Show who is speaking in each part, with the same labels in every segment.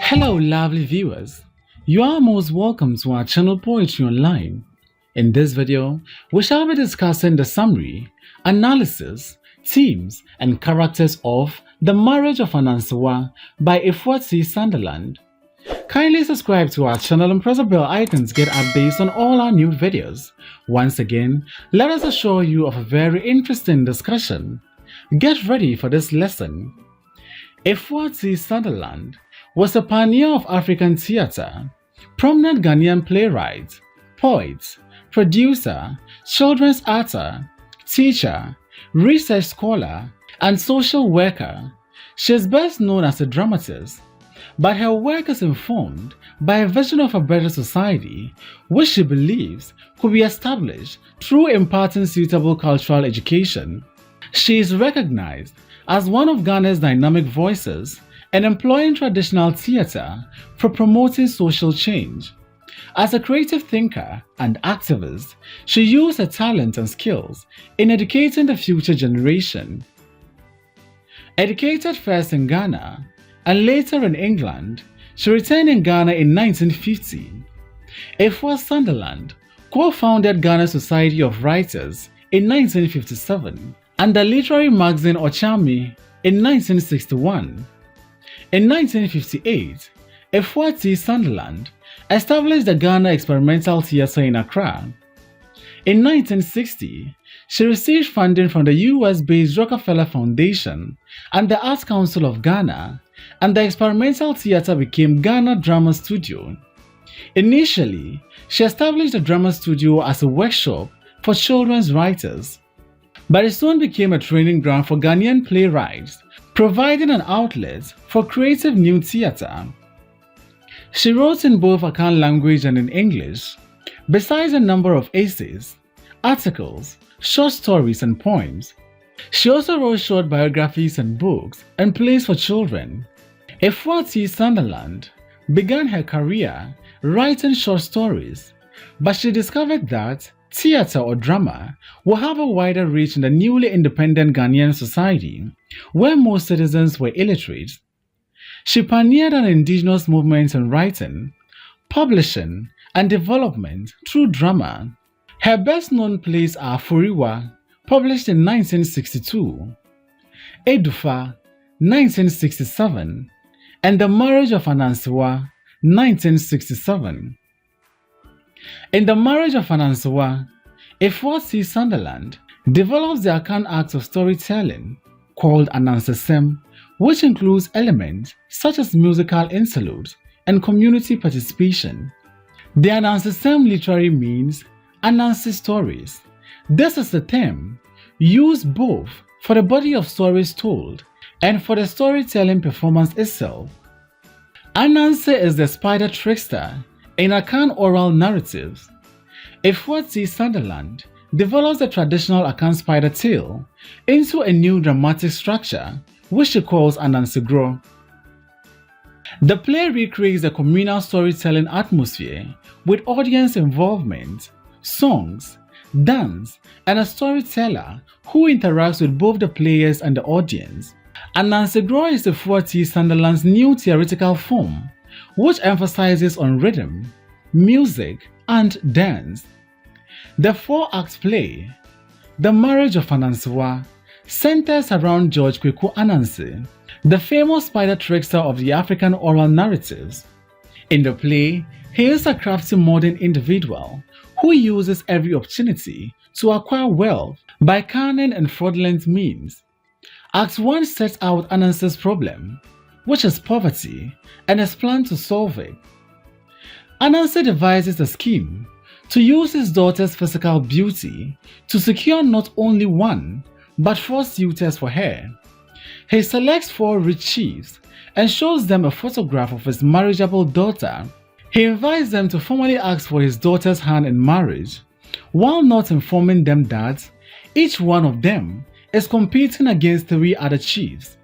Speaker 1: Hello, lovely viewers. You are most welcome to our channel Poetry Online. In this video, we shall be discussing the summary, analysis, themes, and characters of The Marriage of Anansewa by Efua Sutherland. Kindly subscribe to our channel and press the bell icon to get updates on all our new videos. Once again, let us assure you of a very interesting discussion. Get ready for this lesson. Efua Sutherland was a pioneer of African theatre, prominent Ghanaian playwright, poet, producer, children's actor, teacher, research scholar, and social worker. She is best known as a dramatist, but her work is informed by a vision of a better society which she believes could be established through imparting suitable cultural education. She is recognized as one of Ghana's dynamic voices and employing traditional theatre for promoting social change. As a creative thinker and activist, she used her talent and skills in educating the future generation. Educated first in Ghana and later in England, she returned in Ghana in 1950. Efua Sutherland co-founded Ghana Society of Writers in 1957 and the literary magazine Ochami in 1961. In 1958, Efua Sutherland established the Ghana Experimental Theatre in Accra. In 1960, she received funding from the US-based Rockefeller Foundation and the Arts Council of Ghana, and the experimental theatre became Ghana Drama Studio. Initially, she established the drama studio as a workshop for children's writers, but it soon became a training ground for Ghanaian playwrights, providing an outlet for creative new theatre. She wrote in both Akan language and in English, besides a number of essays, articles, short stories, and poems. She also wrote short biographies and books and plays for children. Efua Sutherland began her career writing short stories, but she discovered that theatre or drama will have a wider reach in the newly independent Ghanaian society, where most citizens were illiterate. She pioneered an indigenous movement in writing, publishing, and development through drama. Her best-known plays are Furiwa, published in 1962, Edufa, 1967, and The Marriage of Anansewa, 1967. In The Marriage of Anansewa, Efua Sutherland develops the Akan act of storytelling called anansewa, which includes elements such as musical interludes and community participation. The anansewa literally means Anansi stories. This is a term used both for the body of stories told and for the storytelling performance itself. Anansi is the spider trickster in Akan oral narratives. Efua Sutherland develops the traditional Akan spider tale into a new dramatic structure which she calls anansewa. The play recreates the communal storytelling atmosphere with audience involvement, songs, dance, and a storyteller who interacts with both the players and the audience. Anansewa is Efua Sutherland's new theoretical form, which emphasizes on rhythm, music, and dance. The four-act play, The Marriage of Anansewa, centers around George Kweku Anansi, the famous spider trickster of the African oral narratives. In the play, he is a crafty modern individual who uses every opportunity to acquire wealth by cunning and fraudulent means. Act 1 sets out Anansi's problem, which is poverty, and his plan to solve it. Anansi devises a scheme to use his daughter's physical beauty to secure not only one, but 4 suitors for her. He selects 4 rich chiefs and shows them a photograph of his marriageable daughter. He invites them to formally ask for his daughter's hand in marriage, while not informing them that each one of them is competing against 3 other chiefs.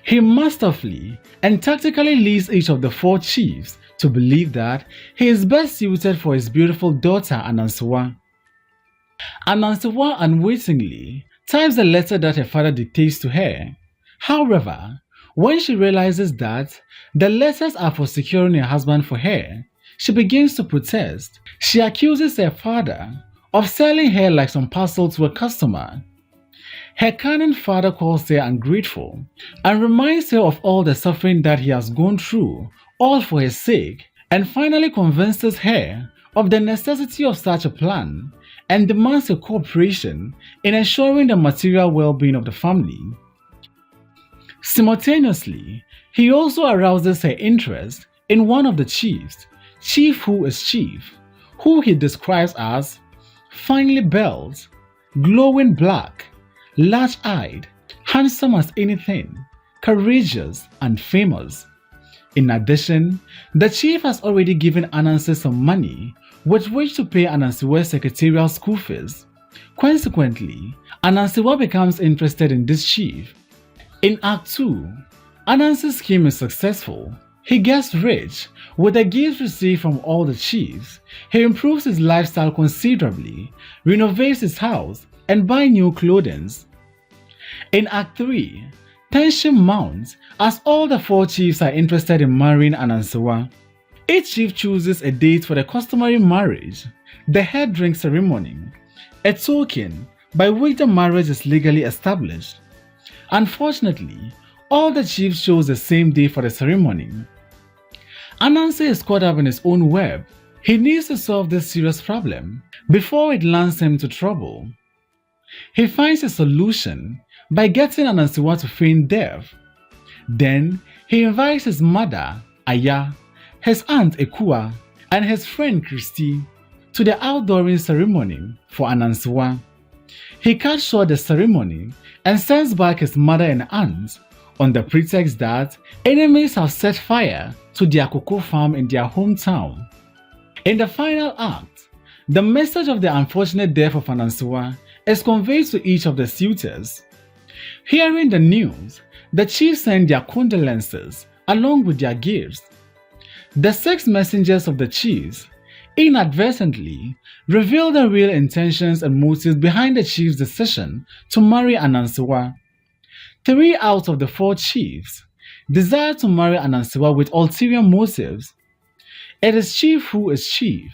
Speaker 1: He masterfully and tactically leads each of the 4 chiefs to believe that he is best suited for his beautiful daughter Anansewa. Anansewa unwittingly types the letter that her father dictates to her. However, When she realizes that the letters are for securing her husband for her, she begins to protest. She accuses her father of selling her like some parcel to a customer. Her cunning father calls her ungrateful and reminds her of all the suffering that he has gone through, all for her sake, and finally convinces her of the necessity of such a plan and demands her cooperation in ensuring the material well-being of the family. Simultaneously, he also arouses her interest in one of the chiefs, Chief Who is Chief, who he describes as finely built, glowing black, large-eyed, handsome as anything, courageous and famous. In addition, the chief has already given Ananse some money with which to pay Anansewa's secretarial school fees. Consequently, Anansewa becomes interested in this chief. In Act 2, Ananse's scheme is successful. He gets rich. With the gifts received from all the chiefs, he improves his lifestyle considerably, renovates his house, and buys new clothing. In Act 3, tension mounts as all the 4 chiefs are interested in marrying Anansewa. Each chief chooses a date for the customary marriage, the head drink ceremony, a token by which the marriage is legally established. Unfortunately, all the chiefs chose the same day for the ceremony. Ananse is caught up in his own web. He needs to solve this serious problem before it lands him into trouble. He finds a solution by getting Anansewa to feign death. Then he invites his mother, Aya, his aunt Efua, and his friend Christy to the outdooring ceremony for Anansewa. He cuts short the ceremony and sends back his mother and aunt on the pretext that enemies have set fire to their cocoa farm in their hometown. In the final act, the message of the unfortunate death of Anansewa is conveyed to each of the suitors. Hearing the news, the chiefs send their condolences along with their gifts. The 6 messengers of the chiefs inadvertently reveal the real intentions and motives behind the chief's decision to marry Anansewa. 3 out of the 4 chiefs desire to marry Anansewa with ulterior motives. It is Chief Who is Chief,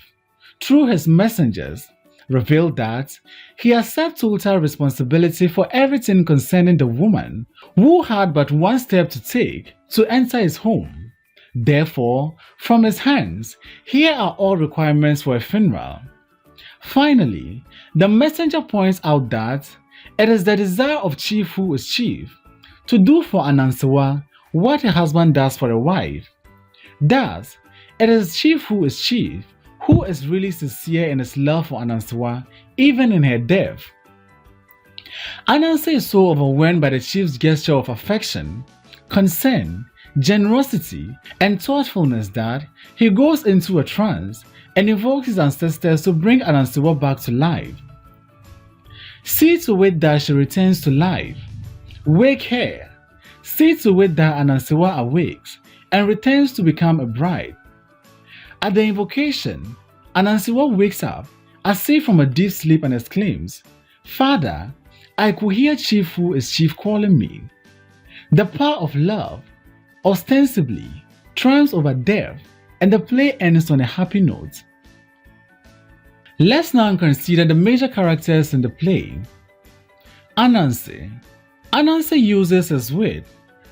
Speaker 1: through his messengers, revealed that he accepts total responsibility for everything concerning the woman who had but one step to take to enter his home. Therefore, from his hands, here are all requirements for a funeral. Finally, the messenger points out that it is the desire of Chief Who is Chief to do for Anansewa what a husband does for a wife. Thus, it is Chief Who is Chief who is really sincere in his love for Anansewa, even in her death. Ananse is so overwhelmed by the chief's gesture of affection, concern, generosity, and thoughtfulness that he goes into a trance and invokes his ancestors to bring Anansewa back to life. See to it that she returns to life. Wake her. See to it that Anansewa awakes and returns to become a bride. At the invocation, Anansewa wakes up as if from a deep sleep and exclaims, "Father, I could hear Chief Who is Chief calling me." The power of love, ostensibly, triumphs over death, and the play ends on a happy note. Let's now consider the major characters in the play. Ananse. Ananse uses his wit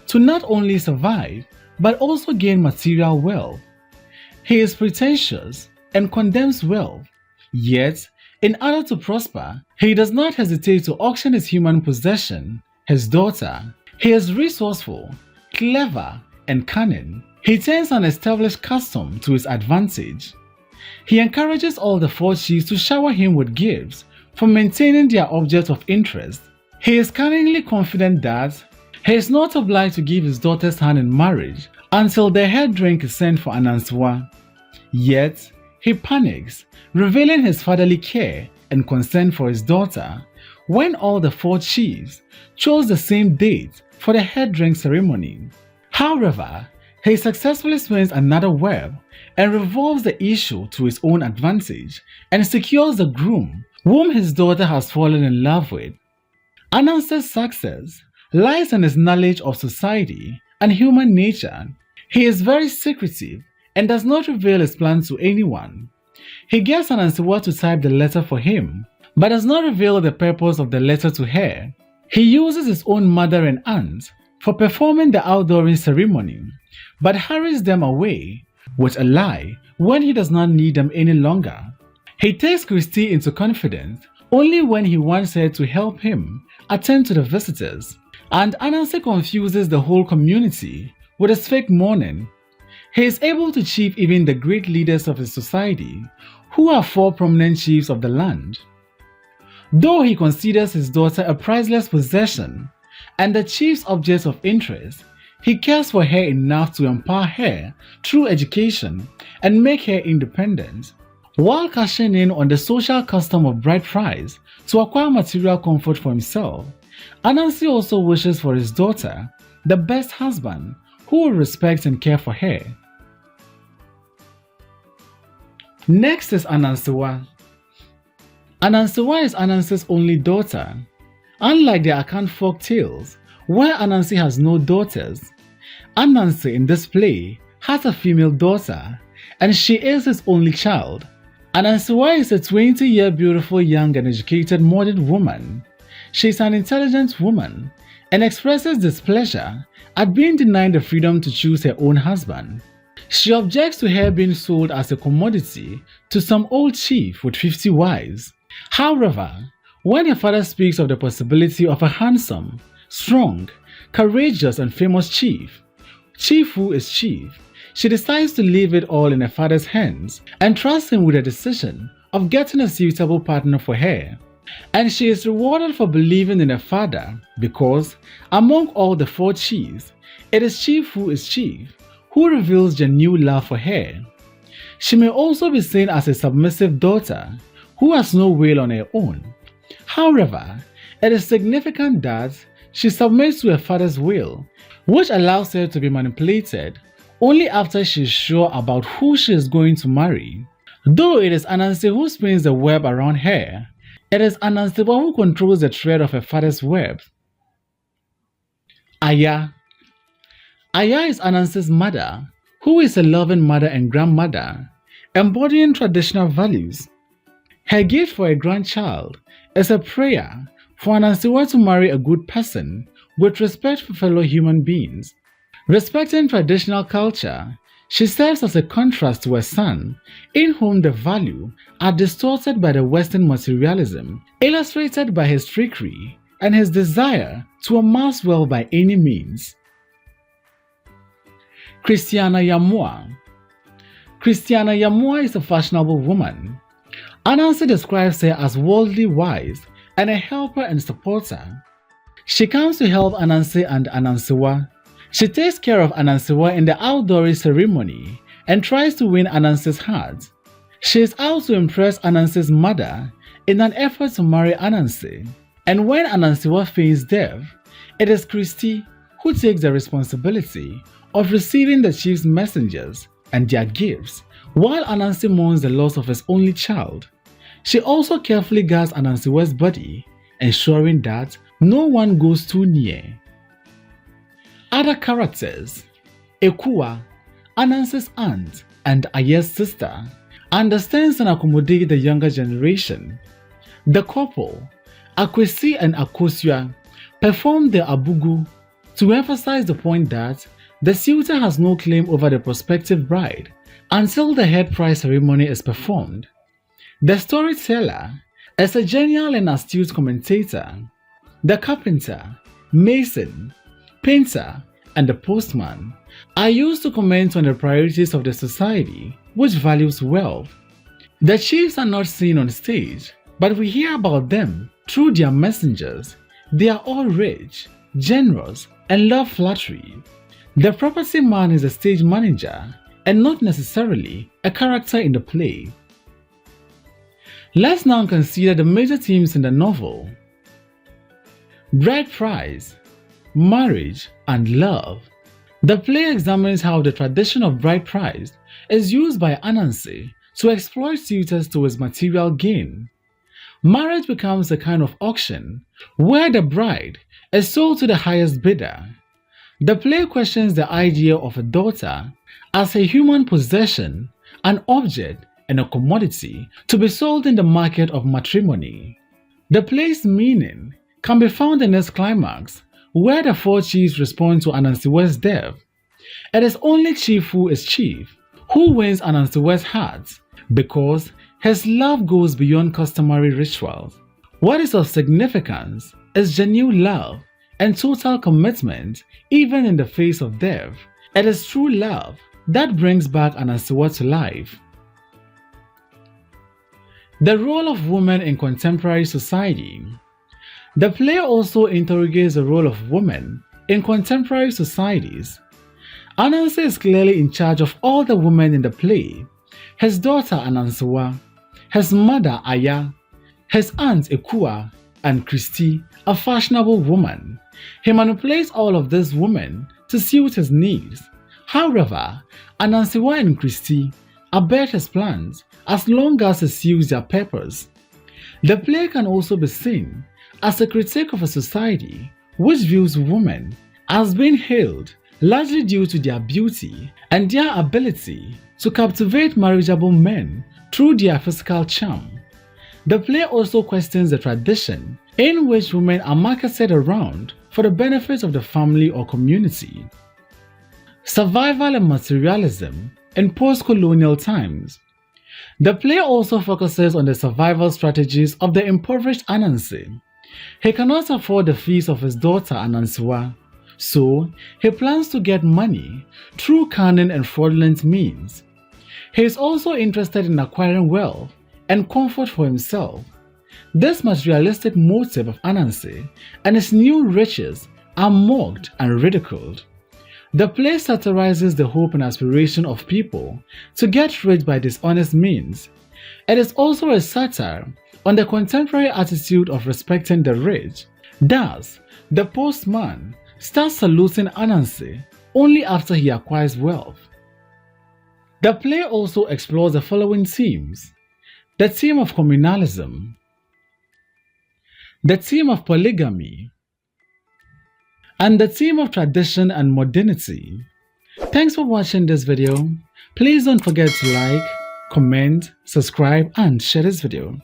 Speaker 1: to not only survive but also gain material wealth. He is pretentious and condemns wealth, yet, in order to prosper, he does not hesitate to auction his human possession, his daughter. He is resourceful, clever, and cunning. He turns an established custom to his advantage. He encourages all the 4 chiefs to shower him with gifts for maintaining their object of interest. He is cunningly confident that he is not obliged to give his daughter's hand in marriage until the head drink is sent for Anansewa. Yet, he panics, revealing his fatherly care and concern for his daughter, when all the 4 chiefs chose the same date for the head drink ceremony. However, he successfully spins another web and revolves the issue to his own advantage and secures the groom whom his daughter has fallen in love with. Ananse's success lies in his knowledge of society and human nature. He is very secretive and does not reveal his plans to anyone. He gets Anansewa to type the letter for him, but does not reveal the purpose of the letter to her. He uses his own mother and aunt for performing the outdooring ceremony, but hurries them away with a lie when he does not need them any longer. He takes Christie into confidence only when he wants her to help him attend to the visitors, and Ananse confuses the whole community with his fake mourning. He is able to cheat even the great leaders of his society, who are 4 prominent chiefs of the land. Though he considers his daughter a priceless possession and the chief's object of interest, he cares for her enough to empower her through education and make her independent. While cashing in on the social custom of bride price to acquire material comfort for himself, Ananse also wishes for his daughter the best husband who will respect and care for her. Next is Anansewa. Anansewa is Ananse's only daughter. Unlike the Akan folk tales, where Ananse has no daughters, Ananse in this play has a female daughter, and she is his only child. Anansewa is a 20-year beautiful young and educated modern woman. She is an intelligent woman and expresses displeasure at being denied the freedom to choose her own husband. She objects to her being sold as a commodity to some old chief with 50 wives. However, when her father speaks of the possibility of a handsome, strong, courageous and famous chief who is chief, she decides to leave it all in her father's hands and trust him with the decision of getting a suitable partner for her. And she is rewarded for believing in her father because, among all the 4 chiefs, it is chief who is chief who reveals genuine love for her. She may also be seen as a submissive daughter who has no will on her own. However, it is significant that she submits to her father's will, which allows her to be manipulated only after she is sure about who she is going to marry. Though it is Ananse who spins the web around her, it is Anansewa who controls the thread of her father's web. Aya. Aya is Ananse's mother, who is a loving mother and grandmother, embodying traditional values. Her gift for a grandchild is a prayer for Anansewa to marry a good person with respect for fellow human beings. Respecting traditional culture, she serves as a contrast to her son, in whom the values are distorted by the Western materialism, illustrated by his trickery and his desire to amass wealth by any means. Christiana Yamua. Christiana Yamua is a fashionable woman. Ananse describes her as worldly wise and a helper and supporter. She comes to help Ananse and Anansewa. She takes care of Anansewa in the outdooring ceremony and tries to win Ananse's heart. She is out to impress Ananse's mother in an effort to marry Ananse. And when Anansewa feigns death, it is Christie who takes the responsibility of receiving the chief's messengers and their gifts, while Ananse mourns the loss of his only child. She also carefully guards Anansewa's body, ensuring that no one goes too near. Other characters: Efua, Ananse's aunt and Aya's sister, understands and accommodates the younger generation. The couple, Akwesi and Akosua, perform the abugu to emphasize the point that the suitor has no claim over the prospective bride until the head price ceremony is performed. The storyteller is a genial and astute commentator. The carpenter, mason, painter, and the postman are used to comment on the priorities of the society, which values wealth. The chiefs are not seen on stage, but we hear about them through their messengers. They are all rich, generous, and love flattery. The property man is a stage manager and not necessarily a character in the play. Let's now consider the major themes in the novel: bride price, marriage, and love. The play examines how the tradition of bride price is used by Ananse to exploit suitors to his material gain. Marriage becomes a kind of auction where the bride is sold to the highest bidder. The play questions the idea of a daughter as a human possession, an object, and a commodity to be sold in the market of matrimony. The play's meaning can be found in its climax, where the four chiefs respond to Anansewa's death. It is only Chief who is chief who wins Anansewa's heart because his love goes beyond customary rituals. What is of significance is genuine love and total commitment even in the face of death. It is true love that brings back Anansewa to life. The role of women in contemporary society. The play also interrogates the role of women in contemporary societies. Ananse is clearly in charge of all the women in the play. His daughter Anansewa, his mother Aya, his aunt Efua, and Christy, a fashionable woman. He manipulates all of these women to suit his needs. However, Anansewa and Christy abet his plans as long as it suits their purpose. The play can also be seen as a critique of a society which views women as being hailed largely due to their beauty and their ability to captivate marriageable men through their physical charm. The play also questions the tradition in which women are marketed around for the benefit of the family or community. Survival and materialism in post-colonial times. The play also focuses on the survival strategies of the impoverished Ananse. He cannot afford the fees of his daughter Anansewa, so he plans to get money through cunning and fraudulent means. He is also interested in acquiring wealth and comfort for himself. This materialistic motive of Ananse and his new riches are mocked and ridiculed. The play satirizes the hope and aspiration of people to get rich by dishonest means. It is also a satire on the contemporary attitude of respecting the rich. Thus, the postman starts saluting Ananse only after he acquires wealth. The play also explores the following themes: the theme of communalism, the theme of polygamy, and the theme of tradition and modernity. Thanks for watching this video. Please don't forget to like, comment, subscribe, and share this video.